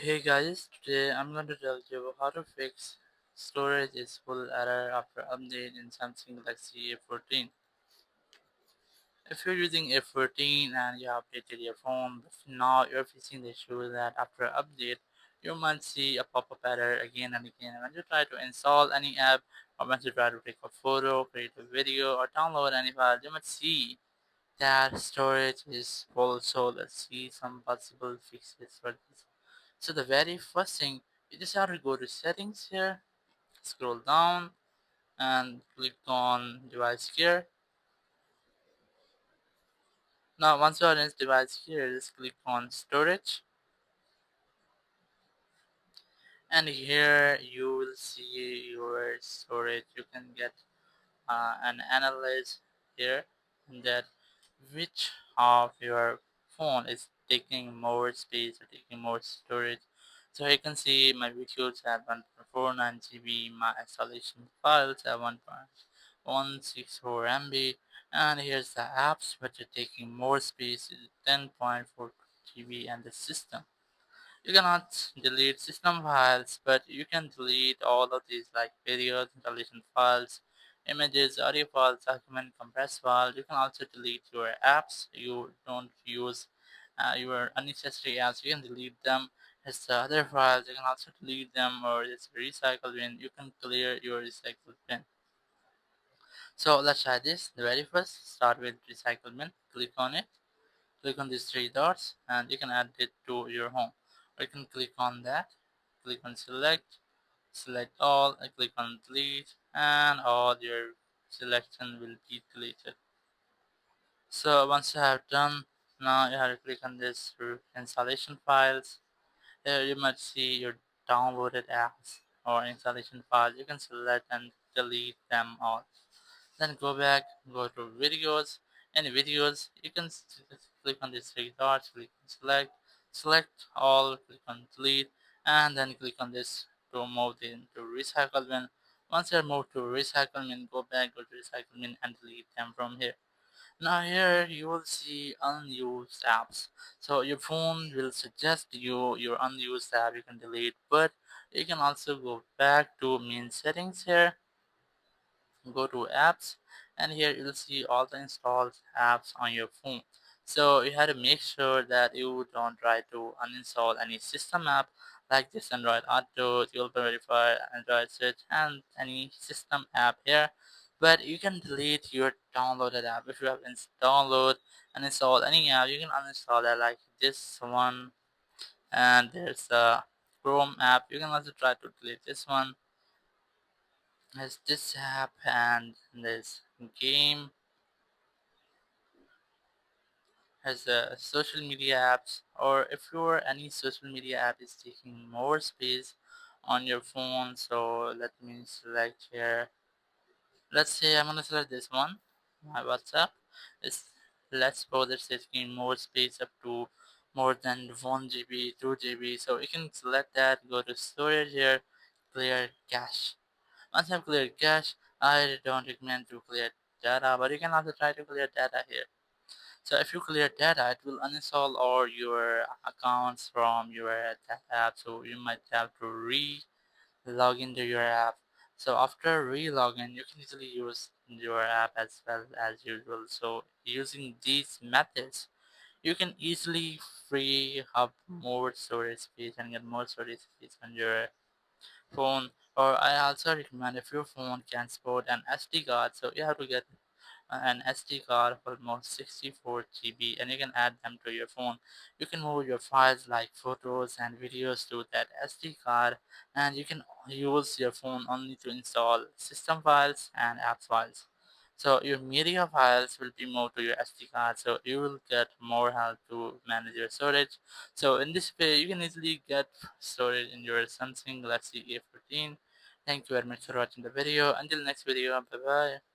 Hey guys, today I'm going to tell you how to fix storage is full error after update in Samsung Galaxy A14. If you're using A14 and you have updated your phone, but now you're facing the issue that after update, you might see a pop-up error again and again when you try to install any app or when you try to take a photo, create a video, or download any file, you might see that storage is full. So let's see some possible fixes for this. So the very first thing, you just have to go to settings here, scroll down and click on device care. Now once you are in device care, just click on storage, and here you will see your storage. You can get an analyze here that which of your phone is taking more space or taking more storage. So you can see my videos have 1.49 GB, my installation files have 1.164 MB, and here's the apps which are taking more space is 10.4 GB, and the system. You cannot delete system files, but you can delete all of these like videos, installation files, images, audio files, document, compressed files. You can also delete your apps you don't use, your unnecessary apps. You can delete them. As the other files, you can also delete them or just recycle bin. You can clear your recycle bin. So let's try this. The very first, start with recycle bin. Click on it. Click on these three dots and you can add it to your home. Or you can click on that, click on select all, and click on delete, and all your selection will be deleted. So once you have done, now you have to click on this installation files. Here you might see your downloaded apps or installation files. You can select and delete them all. Then go back, go to videos. Any videos, you can click on these three dots, click on select all, click on delete, and then click on this to move it into recycle bin. Once you're moved to recycle bin, go back, go to recycle bin and delete them from here. Now here you will see unused apps. So your phone will suggest you your unused app you can delete, but you can also go back to main settings here, go to apps, and here you'll see all the installed apps on your phone. So you have to make sure that you don't try to uninstall any system app like this Android Auto, you'll verify Android Search, and any system app here. But you can delete your downloaded app. If you have download and installed any app, you can uninstall that, like this one. And there's a Chrome app. You can also try to delete this one. There's this app and this game has social media apps, or if your any social media app is taking more space on your phone. So let me select here. Let's say I'm gonna select this one, my WhatsApp. It's let's suppose it's taking more space up to more than 1 GB, 2 GB. So you can select that, go to storage here, clear cache. Once I've cleared cache, I don't recommend to clear data, but you can also try to clear data here. So if you clear data, it will uninstall all your accounts from your app. So you might have to log into your app. So after re-login, you can easily use your app as well as usual. So using these methods, you can easily free up more storage space and get more storage space on your phone. Or I also recommend if your phone can support an SD card, so you have to get an SD card of almost 64 GB, and you can add them to your phone. You can move your files like photos and videos to that SD card, and you can use your phone only to install system files and app files. So your media files will be moved to your SD card, so you will get more help to manage your storage. So in this way, you can easily get storage in your Samsung Galaxy A14. Thank you very much for watching the video. Until next video, bye bye.